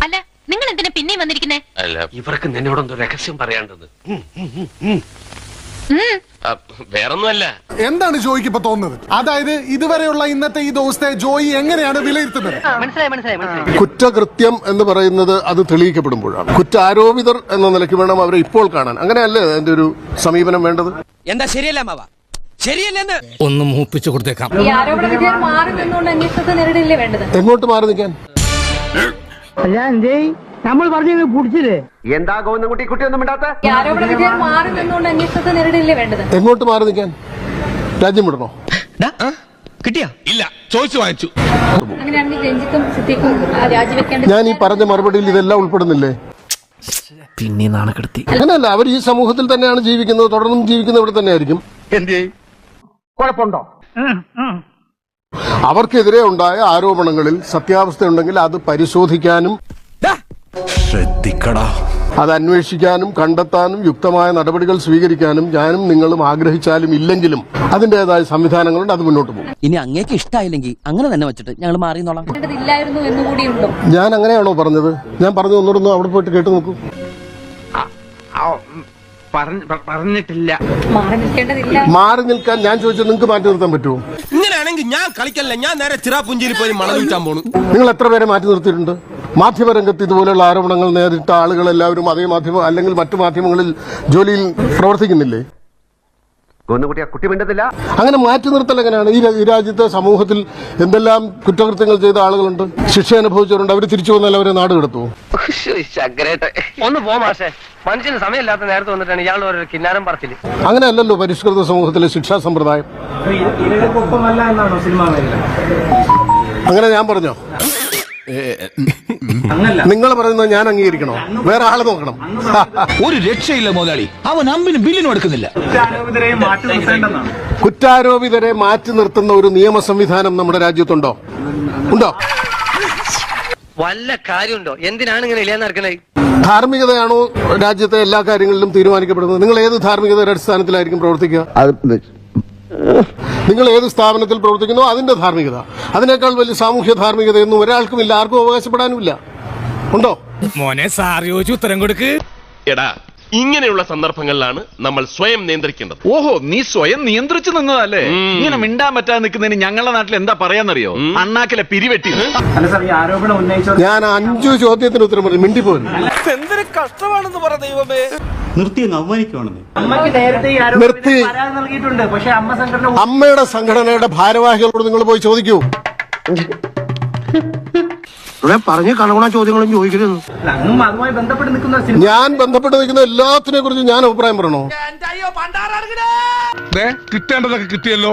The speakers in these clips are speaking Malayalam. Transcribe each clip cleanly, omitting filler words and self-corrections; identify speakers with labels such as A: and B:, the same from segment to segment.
A: അല്ല നിങ്ങൾ എന്തിനാ പിന്നെയും വന്നിരിക്കുന്നേ?
B: അല്ല, ഇവർക്ക് നിന്നോടൊന്നും രഹസ്യം പറയാണ്ടത്. വേറൊന്നുമല്ല.
C: എന്താണ് ജോയിക്ക് ഇപ്പൊ തോന്നുന്നത്? അതായത് ഇതുവരെയുള്ള ഇന്നത്തെ ഈ ദിവസത്തെ ജോയി എങ്ങനെയാണ് വിലയിരുത്തുന്നത്?
D: കുറ്റകൃത്യം എന്ന് പറയുന്നത് അത് തെളിയിക്കപ്പെടുമ്പോഴാണ്. കുറ്റാരോപിതർ എന്ന നിലയ്ക്ക് വേണം അവരെ ഇപ്പോൾ കാണാൻ. അങ്ങനെയല്ലേ അതിന്റെ ഒരു സമീപനം വേണ്ടത്?
E: എന്താ ശരിയല്ല മാവ? ശരിയല്ലെന്ന്
F: ഒന്ന് മൂപ്പിച്ചു കൊടുത്തേക്കാം.
D: എങ്ങോട്ട് മാറി നിൽക്കാൻ?
G: നമ്മൾ പറഞ്ഞു പിടിച്ചില്ലേ?
H: എന്താ ഗോവിന്ദൻകുട്ടി കുട്ടിയൊന്നും ഇണ്ടാത്ത?
D: എങ്ങോട്ട് മാറി നിൽക്കാൻ? രാജ്യം വിടണോ?
E: കിട്ടിയാ?
F: ഇല്ല, ചോദിച്ചു വാങ്ങിച്ചു.
D: ഞാൻ ഈ പറഞ്ഞ മറുപടിയിൽ ഇതെല്ലാം ഉൾപ്പെടുന്നില്ലേ?
E: പിന്നെ നാണക്കെടുത്തി.
D: അങ്ങനെയല്ല, അവർ ഈ സമൂഹത്തിൽ തന്നെയാണ് ജീവിക്കുന്നത്, തുടർന്നും ജീവിക്കുന്നത് ഇവിടെ തന്നെയായിരിക്കും.
H: കുഴപ്പമുണ്ടോ?
D: അവർക്കെതിരെ ഉണ്ടായ ആരോപണങ്ങളിൽ സത്യാവസ്ഥയുണ്ടെങ്കിൽ അത് പരിശോധിക്കാനും
F: ശ്രദ്ധിക്കടാ,
D: അത് അന്വേഷിക്കാനും കണ്ടെത്താനും യുക്തമായ നടപടികൾ സ്വീകരിക്കാനും ഞാനും നിങ്ങളും ആഗ്രഹിച്ചാലും ഇല്ലെങ്കിലും അതിന്റേതായ സംവിധാനങ്ങളുണ്ട്. അത് മുന്നോട്ട് പോകും.
E: ഇനി അങ്ങേക്ക് ഇഷ്ടമായില്ലെങ്കിൽ അങ്ങനെ തന്നെ വെച്ചിട്ട് ഞങ്ങൾ മാറിന്നോളാം.
D: ഞാൻ അങ്ങനെയാണോ പറഞ്ഞത്? ഞാൻ പറഞ്ഞു ഒന്നുകൂടെ അവിടെ പോയിട്ട് കേട്ടു നോക്കൂ.
H: പറഞ്ഞിട്ടില്ല.
D: മാറി നിൽക്കാൻ ഞാൻ ചോദിച്ചത് നിങ്ങൾക്ക് മാറ്റി നിർത്താൻ പറ്റുമോ?
F: ഇങ്ങനെയാണെങ്കിൽ ഞാൻ കളിക്കല്ല, ഞാൻ നേരെ ചിറാപുഞ്ചിയിൽ പോയി മണൽ വിൽക്കാൻ പോണു.
D: നിങ്ങൾ എത്ര പേരെ മാറ്റി നിർത്തിയിട്ടുണ്ട്? മാധ്യമരംഗത്ത് ഇതുപോലെയുള്ള ആരോപണങ്ങൾ നേരിട്ട ആളുകൾ എല്ലാവരും അതേ മാധ്യമം അല്ലെങ്കിൽ മറ്റു മാധ്യമങ്ങളിൽ ജോലിയിൽ പ്രവർത്തിക്കുന്നില്ലേ?
H: ഗോവിന്ദൻകുട്ടി കുട്ടി മിണ്ടത്തില്ല.
D: അങ്ങനെ മാറ്റി നിർത്തൽ എങ്ങനെയാണ്? ഈ രാജ്യത്തെ സമൂഹത്തിൽ എന്തെല്ലാം കുറ്റകൃത്യങ്ങൾ ചെയ്ത ആളുകളുണ്ട്, ശിക്ഷ അനുഭവിച്ചവരുണ്ട്. അവർ തിരിച്ചു വന്നാൽ അവരെ നാട് കടത്തുമോ?
H: ഒന്ന് പോ മാഷേ, മനുഷ്യന് സമയമില്ലാത്ത നേരത്തെ വന്നിട്ടാണ് ഇയാൾ ഓരോ കിന്നാരം പറച്ചില്.
D: അങ്ങനെയല്ലല്ലോ പരിഷ്കൃത സമൂഹത്തിലെ ശിക്ഷാ സമ്പ്രദായം. അങ്ങനെ ഞാൻ പറഞ്ഞോ? നിങ്ങൾ പറയുന്നത് ഞാൻ അംഗീകരിക്കണോ? വേറെ ആളെ നോക്കണം.
F: ഒരു രക്ഷയില്ല മുതലാളി, അവൻ അമ്പിന് ബില്ലിനും എടുക്കുന്നില്ല.
D: കുറ്റാരോപിതരെ മാറ്റി നിർത്തുന്ന ഒരു നിയമ സംവിധാനം നമ്മുടെ രാജ്യത്തുണ്ടോ? ഉണ്ടോ?
H: വല്ല കാര്യമുണ്ടോ? എന്തിനാണ് ഇങ്ങനെ ഇല്ലാന്ന് നടക്കണേ?
D: ധാർമ്മികതയാണോ രാജ്യത്തെ എല്ലാ കാര്യങ്ങളിലും തീരുമാനിക്കപ്പെടുന്നത്? നിങ്ങൾ ഏത് ധാർമ്മികതയുടെ അടിസ്ഥാനത്തിലായിരിക്കും പ്രവർത്തിക്കുക? നിങ്ങൾ ഏത് സ്ഥാപനത്തിൽ പ്രവർത്തിക്കുന്നോ അതിന്റെ ധാർമ്മികത. അതിനേക്കാൾ വലിയ സാമൂഹ്യ ധാർമ്മികതയൊന്നും ഒരാൾക്കുമില്ല, ആർക്കും അവകാശപ്പെടാനുമില്ല. ഉണ്ടോ?
F: മോനെ സാർ ചോദിച്ചു ഉത്തരം കൊടുക്ക്.
B: എടാ, ഇങ്ങനെയുള്ള സന്ദർഭങ്ങളിലാണ് നമ്മൾ സ്വയം നിയന്ത്രിക്കേണ്ടത്.
I: ഓഹോ, നീ സ്വയം നിയന്ത്രിച്ചു നിന്നതല്ലേ? ഇങ്ങനെ മിണ്ടാൻ പറ്റാതെ നിൽക്കുന്നതിന് ഞങ്ങളുടെ നാട്ടിൽ എന്താ പറയാന്നറിയോ? അണ്ണാക്കിലെ പിരിവെട്ടി.
D: ഞാൻ 5 ചോദ്യത്തിന് ഉത്തരം പറഞ്ഞു, മിണ്ടിപ്പോലും.
F: എന്തൊരു കഷ്ടമാണെന്ന് പറ ദൈവമേ.
D: നിർത്തി. അമ്മയുടെ സംഘടനയുടെ ഭാരവാഹികളോട് നിങ്ങൾ പോയി ചോദിക്കൂ.
H: പറഞ്ഞ കണകുണ ചോദ്യങ്ങളും ചോദിക്കരുത്.
D: ഞാൻ ബന്ധപ്പെട്ട് നിൽക്കുന്ന എല്ലാത്തിനെ കുറിച്ച് ഞാൻ അഭിപ്രായം പറയണോ?
F: കിട്ടേണ്ടതൊക്കെ കിട്ടിയല്ലോ,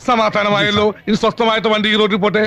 F: സമാധാനമായല്ലോ. ഇനി സ്വസ്ഥമായിട്ട് വണ്ടി റോഡിൽ പോട്ടെ.